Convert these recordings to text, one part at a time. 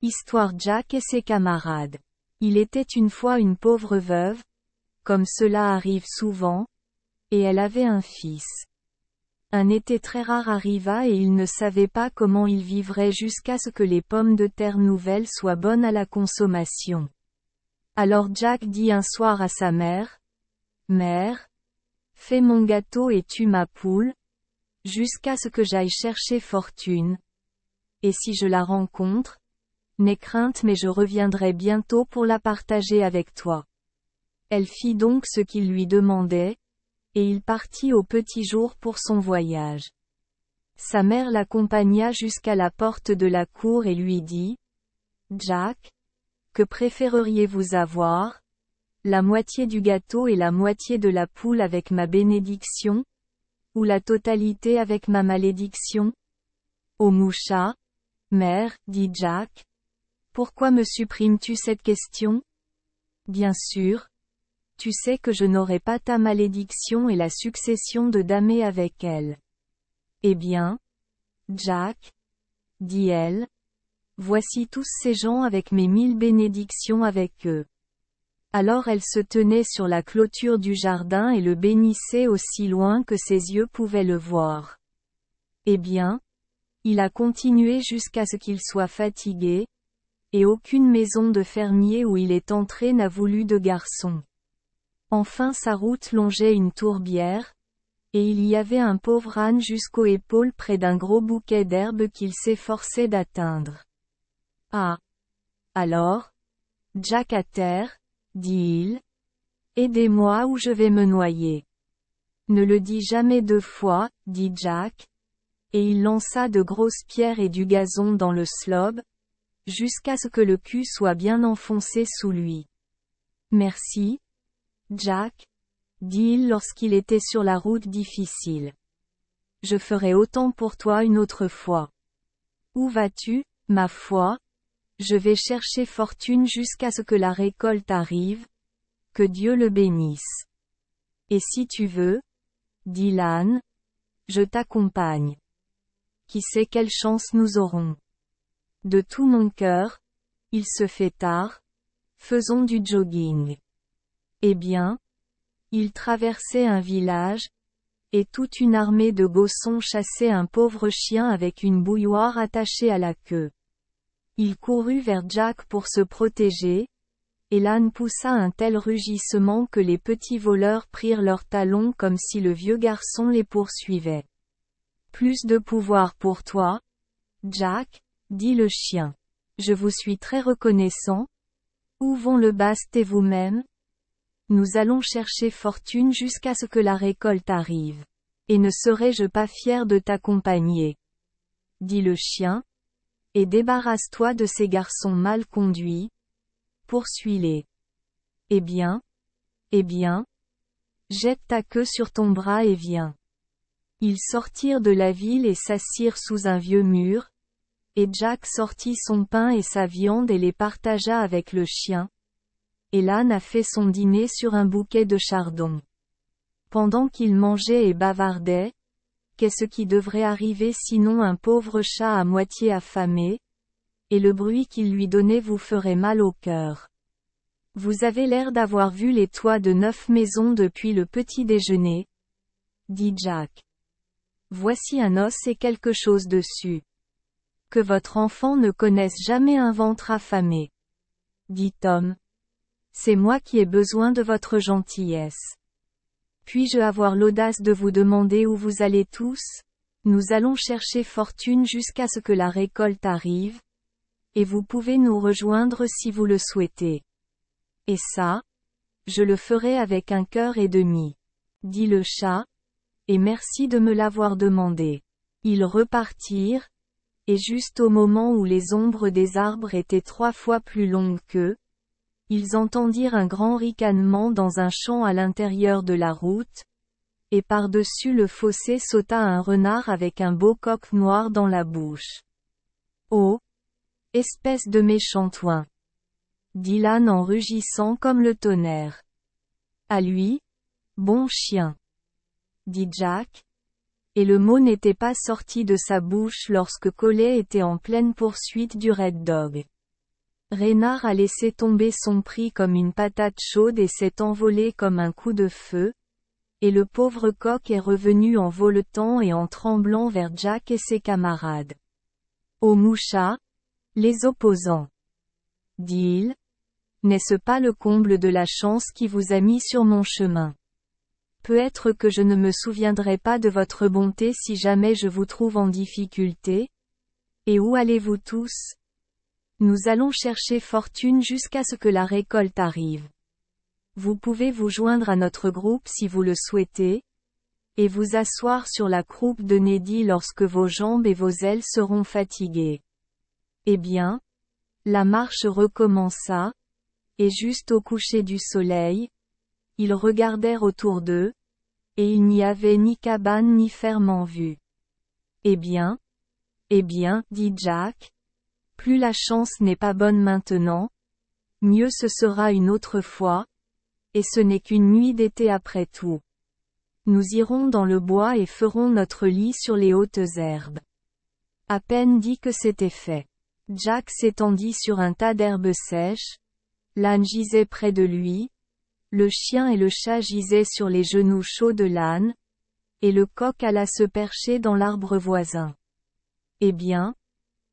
Histoire Jack et ses camarades. Il était une fois une pauvre veuve, comme cela arrive souvent, et elle avait un fils. Un été très rare arriva et il ne savait pas comment il vivrait jusqu'à ce que les pommes de terre nouvelles soient bonnes à la consommation. Alors Jack dit un soir à sa mère, « Mère, fais mon gâteau et tue ma poule, jusqu'à ce que j'aille chercher fortune. Et si je la rencontre, n'aie crainte mais je reviendrai bientôt pour la partager avec toi. » Elle fit donc ce qu'il lui demandait, et il partit au petit jour pour son voyage. Sa mère l'accompagna jusqu'à la porte de la cour et lui dit, « Jack, que préféreriez-vous avoir? La moitié du gâteau et la moitié de la poule avec ma bénédiction? Ou la totalité avec ma malédiction? » Ô moucha, mère, dit Jack, pourquoi me supprimes-tu cette question? Bien sûr. Tu sais que je n'aurai pas ta malédiction et la succession de damer avec elle. Eh bien, Jack, dit elle, voici tous ces gens avec mes 1000 bénédictions avec eux. Alors elle se tenait sur la clôture du jardin et le bénissait aussi loin que ses yeux pouvaient le voir. Eh bien, il a continué jusqu'à ce qu'il soit fatigué, et aucune maison de fermier où il est entré n'a voulu de garçon. Enfin sa route longeait une tourbière, et il y avait un pauvre âne jusqu'aux épaules près d'un gros bouquet d'herbes qu'il s'efforçait d'atteindre. Ah! Alors? Jack à terre, dit-il. Aidez-moi ou je vais me noyer. Ne le dis jamais 2 fois, dit Jack. Et il lança de grosses pierres et du gazon dans le slob, jusqu'à ce que le cul soit bien enfoncé sous lui. Merci, Jack, dit-il lorsqu'il était sur la route difficile. Je ferai autant pour toi une autre fois. Où vas-tu, ma foi? Je vais chercher fortune jusqu'à ce que la récolte arrive. Que Dieu le bénisse. Et si tu veux, dit l'âne, je t'accompagne. Qui sait quelle chance nous aurons? De tout mon cœur, il se fait tard, faisons du jogging. Eh bien, il traversait un village, et toute une armée de gossons chassait un pauvre chien avec une bouilloire attachée à la queue. Il courut vers Jack pour se protéger, et l'âne poussa un tel rugissement que les petits voleurs prirent leurs talons comme si le vieux garçon les poursuivait. Plus de pouvoir pour toi, Jack, dit le chien. Je vous suis très reconnaissant. Où vont le bast et vous-même? Nous allons chercher fortune jusqu'à ce que la récolte arrive. Et ne serais-je pas fier de t'accompagner? Dit le chien. Et débarrasse-toi de ces garçons mal conduits. Poursuis-les. Eh bien, jette ta queue sur ton bras et viens. Ils sortirent de la ville et s'assirent sous un vieux mur, et Jack sortit son pain et sa viande et les partagea avec le chien. Et l'âne a fait son dîner sur un bouquet de chardon. Pendant qu'il mangeait et bavardait, qu'est-ce qui devrait arriver sinon un pauvre chat à moitié affamé? Et le bruit qu'il lui donnait vous ferait mal au cœur. Vous avez l'air d'avoir vu les toits de 9 maisons depuis le petit déjeuner, dit Jack. Voici un os et quelque chose dessus. Que votre enfant ne connaisse jamais un ventre affamé, dit Tom. C'est moi qui ai besoin de votre gentillesse. Puis-je avoir l'audace de vous demander où vous allez tous? Nous allons chercher fortune jusqu'à ce que la récolte arrive, et vous pouvez nous rejoindre si vous le souhaitez. Et ça, je le ferai avec un cœur et demi, dit le chat, et merci de me l'avoir demandé. Ils repartirent, et juste au moment où les ombres des arbres étaient 3 fois plus longues qu'eux, ils entendirent un grand ricanement dans un champ à l'intérieur de la route, et par-dessus le fossé sauta un renard avec un beau coq noir dans la bouche. Oh! Espèce de méchantouin! Dit l'âne en rugissant comme le tonnerre. À lui, bon chien! Dit Jack. Et le mot n'était pas sorti de sa bouche lorsque Collet était en pleine poursuite du Red Dog. Reynard a laissé tomber son prix comme une patate chaude et s'est envolé comme un coup de feu, et le pauvre coq est revenu en voletant et en tremblant vers Jack et ses camarades. Ô moucha, les opposants, dit-il, n'est-ce pas le comble de la chance qui vous a mis sur mon chemin? Peut-être que je ne me souviendrai pas de votre bonté si jamais je vous trouve en difficulté. Et où allez-vous tous? Nous allons chercher fortune jusqu'à ce que la récolte arrive. Vous pouvez vous joindre à notre groupe si vous le souhaitez, et vous asseoir sur la croupe de Neddy lorsque vos jambes et vos ailes seront fatiguées. Eh bien, la marche recommença, et juste au coucher du soleil, ils regardèrent autour d'eux, et il n'y avait ni cabane ni ferme en vue. Eh bien, dit Jack, plus la chance n'est pas bonne maintenant, mieux ce sera une autre fois, et ce n'est qu'une nuit d'été après tout. Nous irons dans le bois et ferons notre lit sur les hautes herbes. À peine dit que c'était fait. Jack s'étendit sur un tas d'herbes sèches, l'âne gisait près de lui, le chien et le chat gisaient sur les genoux chauds de l'âne, et le coq alla se percher dans l'arbre voisin. Eh bien,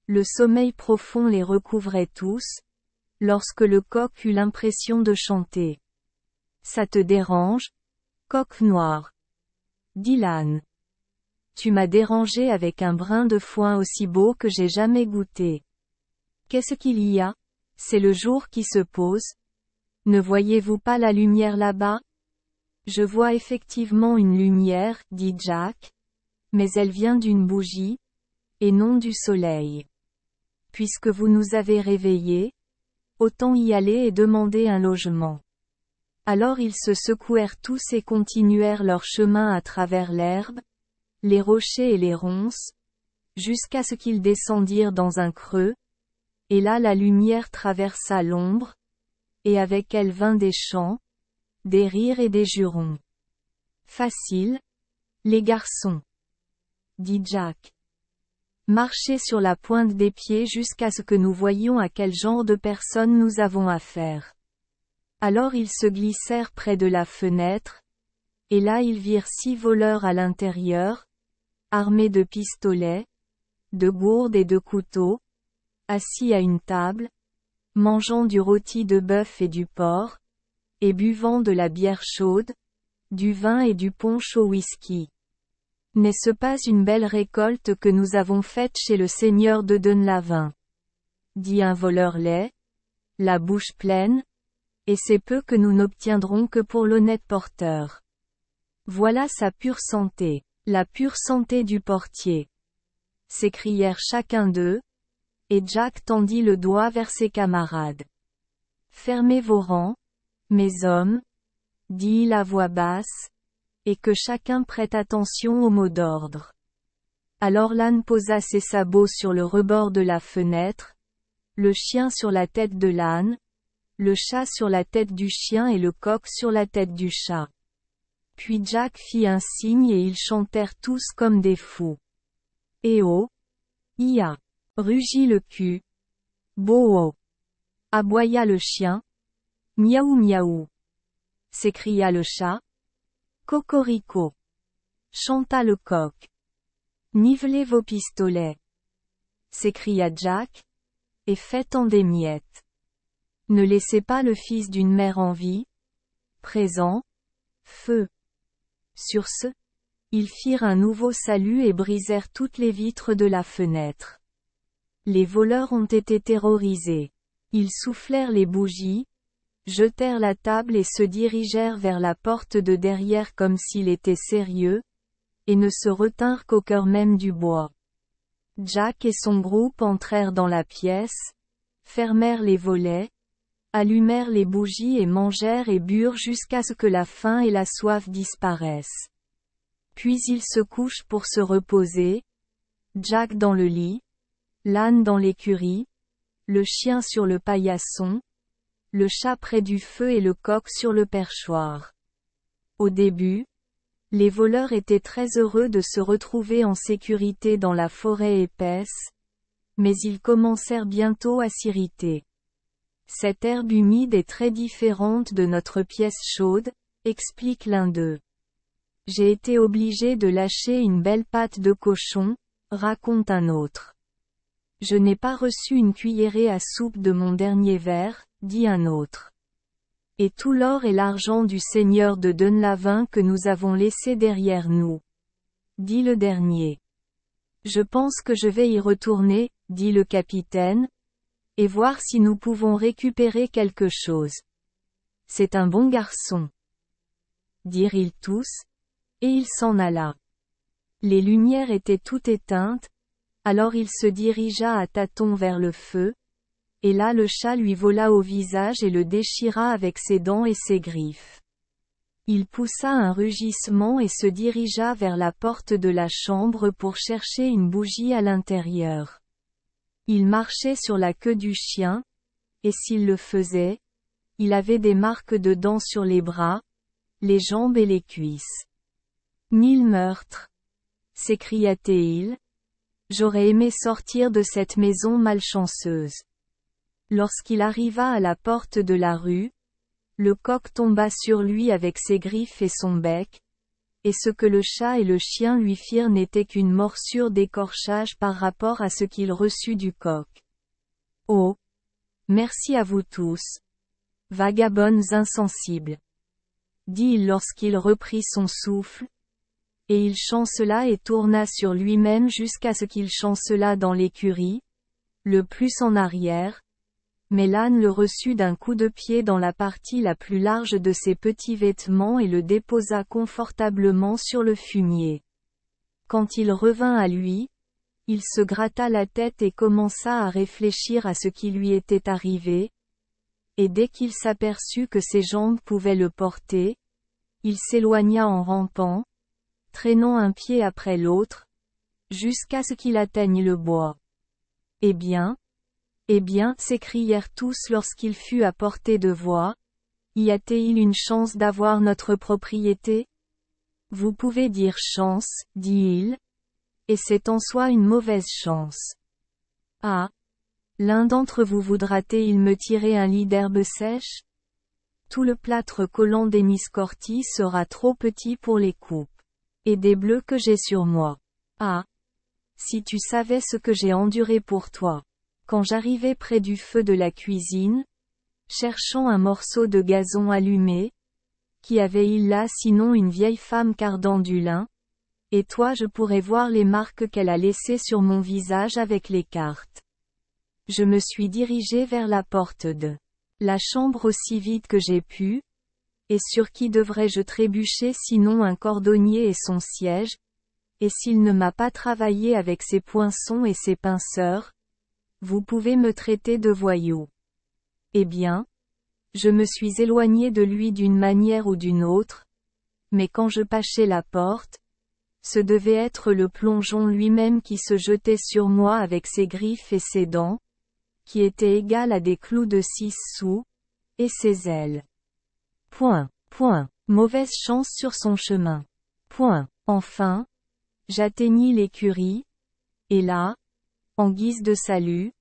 le sommeil profond les recouvrait tous, lorsque le coq eut l'impression de chanter. Ça te dérange, coq noir? Dit l'âne. Tu m'as dérangé avec un brin de foin aussi beau que j'ai jamais goûté. Qu'est-ce qu'il y a? C'est le jour qui se pose. Ne voyez-vous pas la lumière là-bas? Je vois effectivement une lumière, dit Jack, mais elle vient d'une bougie, et non du soleil. Puisque vous nous avez réveillés, autant y aller et demander un logement. Alors ils se secouèrent tous et continuèrent leur chemin à travers l'herbe, les rochers et les ronces, jusqu'à ce qu'ils descendirent dans un creux, et là la lumière traversa l'ombre, et avec elle vint des chants, des rires et des jurons. Facile, les garçons, dit Jack. Marchez sur la pointe des pieds jusqu'à ce que nous voyions à quel genre de personnes nous avons affaire. Alors ils se glissèrent près de la fenêtre, et là ils virent 6 voleurs à l'intérieur, armés de pistolets, de gourdes et de couteaux, assis à une table, mangeant du rôti de bœuf et du porc, et buvant de la bière chaude, du vin et du punch au whisky. N'est-ce pas une belle récolte que nous avons faite chez le seigneur de Dunlavin? Dit un voleur laid, la bouche pleine, et c'est peu que nous n'obtiendrons que pour l'honnête porteur. Voilà sa pure santé, la pure santé du portier, s'écrièrent chacun d'eux, et Jack tendit le doigt vers ses camarades. Fermez vos rangs, mes hommes, dit-il à voix basse, et que chacun prête attention aux mots d'ordre. Alors l'âne posa ses sabots sur le rebord de la fenêtre, le chien sur la tête de l'âne, le chat sur la tête du chien et le coq sur la tête du chat. Puis Jack fit un signe et ils chantèrent tous comme des fous. Eh oh! Ia! Rugit le cul. Bo-oh! Aboya le chien. Miaou miaou! S'écria le chat. Cocorico! Chanta le coq. Nivelez vos pistolets! S'écria Jack. Et faites-en des miettes. Ne laissez pas le fils d'une mère en vie. Présent. Feu. Sur ce, ils firent un nouveau salut et brisèrent toutes les vitres de la fenêtre. Les voleurs ont été terrorisés. Ils soufflèrent les bougies, jetèrent la table et se dirigèrent vers la porte de derrière comme s'il était sérieux, et ne se retinrent qu'au cœur même du bois. Jack et son groupe entrèrent dans la pièce, fermèrent les volets, allumèrent les bougies et mangèrent et burent jusqu'à ce que la faim et la soif disparaissent. Puis ils se couchent pour se reposer, Jack dans le lit, l'âne dans l'écurie, le chien sur le paillasson, le chat près du feu et le coq sur le perchoir. Au début, les voleurs étaient très heureux de se retrouver en sécurité dans la forêt épaisse, mais ils commencèrent bientôt à s'irriter. Cette herbe humide est très différente de notre pièce chaude, explique l'un d'eux. J'ai été obligé de lâcher une belle pâte de cochon, raconte un autre. Je n'ai pas reçu une cuillerée à soupe de mon dernier verre, dit un autre. Et tout l'or et l'argent du seigneur de Dunlavin que nous avons laissé derrière nous, dit le dernier. Je pense que je vais y retourner, dit le capitaine, et voir si nous pouvons récupérer quelque chose. C'est un bon garçon, dirent-ils tous, et il s'en alla. Les lumières étaient toutes éteintes, alors il se dirigea à tâtons vers le feu, et là le chat lui vola au visage et le déchira avec ses dents et ses griffes. Il poussa un rugissement et se dirigea vers la porte de la chambre pour chercher une bougie à l'intérieur. Il marchait sur la queue du chien, et s'il le faisait, il avait des marques de dents sur les bras, les jambes et les cuisses. 1000 meurtres, s'écria-t-il. J'aurais aimé sortir de cette maison malchanceuse. Lorsqu'il arriva à la porte de la rue, le coq tomba sur lui avec ses griffes et son bec, et ce que le chat et le chien lui firent n'était qu'une morsure d'écorchage par rapport à ce qu'il reçut du coq. Oh! Merci à vous tous, vagabonds insensibles, dit-il lorsqu'il reprit son souffle, et il chancela et tourna sur lui-même jusqu'à ce qu'il chancelât dans l'écurie, le plus en arrière, mais l'âne le reçut d'un coup de pied dans la partie la plus large de ses petits vêtements et le déposa confortablement sur le fumier. Quand il revint à lui, il se gratta la tête et commença à réfléchir à ce qui lui était arrivé, et dès qu'il s'aperçut que ses jambes pouvaient le porter, il s'éloigna en rampant, traînant un pied après l'autre, jusqu'à ce qu'il atteigne le bois. Eh bien, s'écrièrent tous lorsqu'il fut à portée de voix, y a-t-il une chance d'avoir notre propriété? Vous pouvez dire chance, dit-il, et c'est en soi une mauvaise chance. Ah! L'un d'entre vous voudra-t-il me tirer un lit d'herbe sèche? Tout le plâtre collant des miscortis sera trop petit pour les coupes. Et des bleus que j'ai sur moi. Ah! Si tu savais ce que j'ai enduré pour toi. Quand j'arrivais près du feu de la cuisine, cherchant un morceau de gazon allumé, qui avait-il là sinon une vieille femme cardant du lin? Et toi je pourrais voir les marques qu'elle a laissées sur mon visage avec les cartes. Je me suis dirigé vers la porte de la chambre aussi vite que j'ai pu, et sur qui devrais-je trébucher sinon un cordonnier et son siège, et s'il ne m'a pas travaillé avec ses poinçons et ses pinceurs, vous pouvez me traiter de voyou. Eh bien, je me suis éloigné de lui d'une manière ou d'une autre, mais quand je pâchais la porte, ce devait être le plongeon lui-même qui se jetait sur moi avec ses griffes et ses dents, qui étaient égales à des clous de 6 sous, et ses ailes. Mauvaise chance sur son chemin. Enfin, j'atteignis l'écurie, et là, en guise de salut,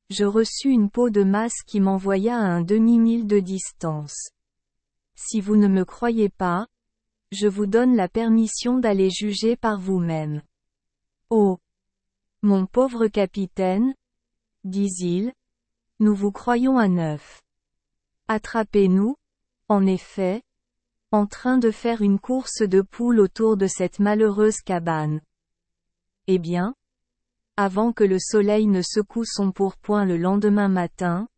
je reçus une peau de masse qui m'envoya à un demi-mille de distance. Si vous ne me croyez pas, je vous donne la permission d'aller juger par vous-même. Oh! Mon pauvre capitaine, dit-il, nous vous croyons à neuf. Attrapez-nous, en effet, en train de faire une course de poules autour de cette malheureuse cabane. Eh bien, avant que le soleil ne secoue son pourpoint le lendemain matin,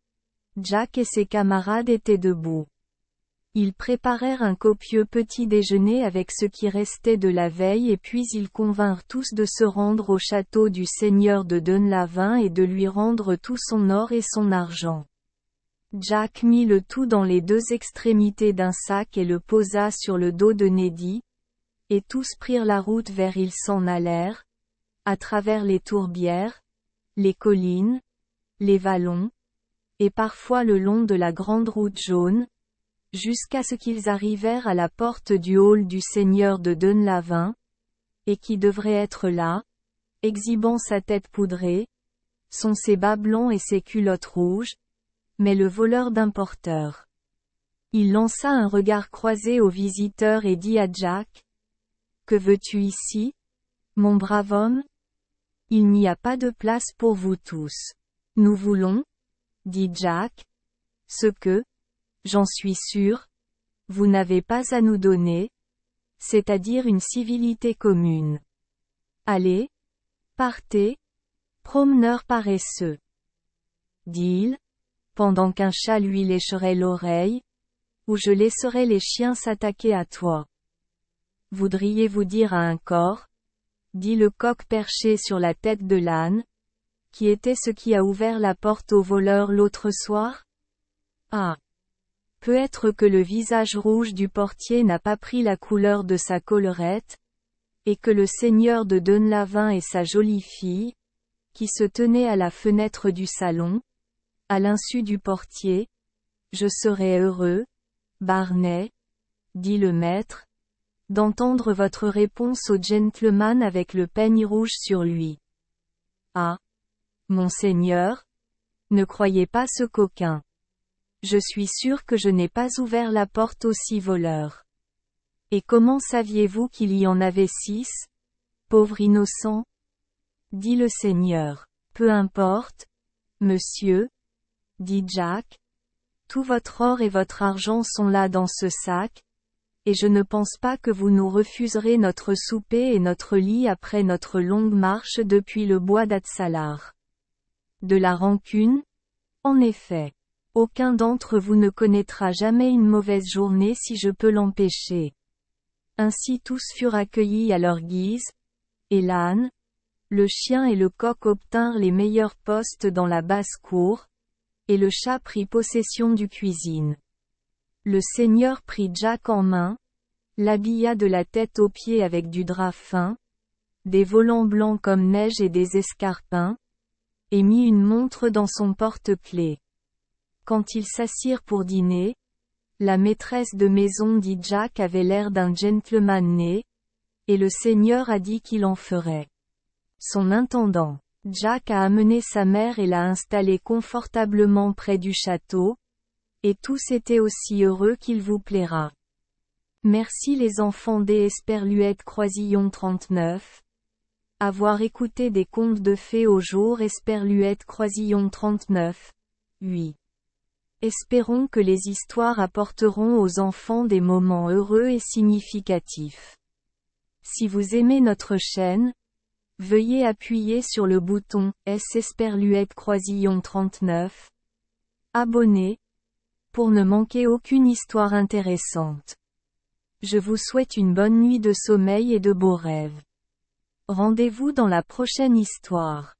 Jack et ses camarades étaient debout. Ils préparèrent un copieux petit déjeuner avec ce qui restait de la veille et puis ils convinrent tous de se rendre au château du seigneur de Dunlavin et de lui rendre tout son or et son argent. Jack mit le tout dans les deux extrémités d'un sac et le posa sur le dos de Neddy, et tous prirent la route vers ils s'en allèrent, à travers les tourbières, les collines, les vallons, et parfois le long de la grande route jaune, jusqu'à ce qu'ils arrivèrent à la porte du hall du seigneur de Dunlavin, et qui devrait être là, exhibant sa tête poudrée, ses bas blancs et ses culottes rouges, mais le voleur d'un porteur. Il lança un regard croisé au visiteur et dit à Jack. Que veux-tu ici, mon brave homme? Il n'y a pas de place pour vous tous. Nous voulons, dit Jack, ce que, j'en suis sûr, vous n'avez pas à nous donner, c'est-à-dire une civilité commune. Allez, partez, promeneurs paresseux. Dit-il, pendant qu'un chat lui lécherait l'oreille, ou je laisserai les chiens s'attaquer à toi. Voudriez-vous dire à un corps, dit le coq perché sur la tête de l'âne, qui était ce qui a ouvert la porte au voleur l'autre soir? Ah! Peut-être que le visage rouge du portier n'a pas pris la couleur de sa collerette, et que le seigneur de Dunlavin et sa jolie fille, qui se tenaient à la fenêtre du salon, à l'insu du portier, je serais heureux, Barney, dit le maître, d'entendre votre réponse au gentleman avec le peigne rouge sur lui. Ah! Monseigneur? Ne croyez pas ce coquin. Je suis sûr que je n'ai pas ouvert la porte aux 6 voleurs. Et comment saviez-vous qu'il y en avait 6? Pauvre innocent? Dit le seigneur. Peu importe, monsieur, dit Jack. Tout votre or et votre argent sont là dans ce sac, et je ne pense pas que vous nous refuserez notre souper et notre lit après notre longue marche depuis le bois d'Atsalar. De la rancune? En effet. Aucun d'entre vous ne connaîtra jamais une mauvaise journée si je peux l'empêcher. Ainsi tous furent accueillis à leur guise, et l'âne, le chien et le coq obtinrent les meilleurs postes dans la basse-cour, et le chat prit possession du cuisine. Le seigneur prit Jack en main, l'habilla de la tête aux pieds avec du drap fin, des volants blancs comme neige et des escarpins, et mit une montre dans son porte-clés. Quand ils s'assirent pour dîner, la maîtresse de maison dit Jack avait l'air d'un gentleman né, et le seigneur a dit qu'il en ferait son intendant. Jack a amené sa mère et l'a installée confortablement près du château, et tous étaient aussi heureux qu'il vous plaira. Merci les enfants des Esperluette Croisillon 39. Avoir écouté des contes de fées au jour Esperluette Croisillon 39. 8. Espérons que les histoires apporteront aux enfants des moments heureux et significatifs. Si vous aimez notre chaîne, veuillez appuyer sur le bouton S Esperluette Croisillon 39. Abonner, pour ne manquer aucune histoire intéressante. Je vous souhaite une bonne nuit de sommeil et de beaux rêves. Rendez-vous dans la prochaine histoire.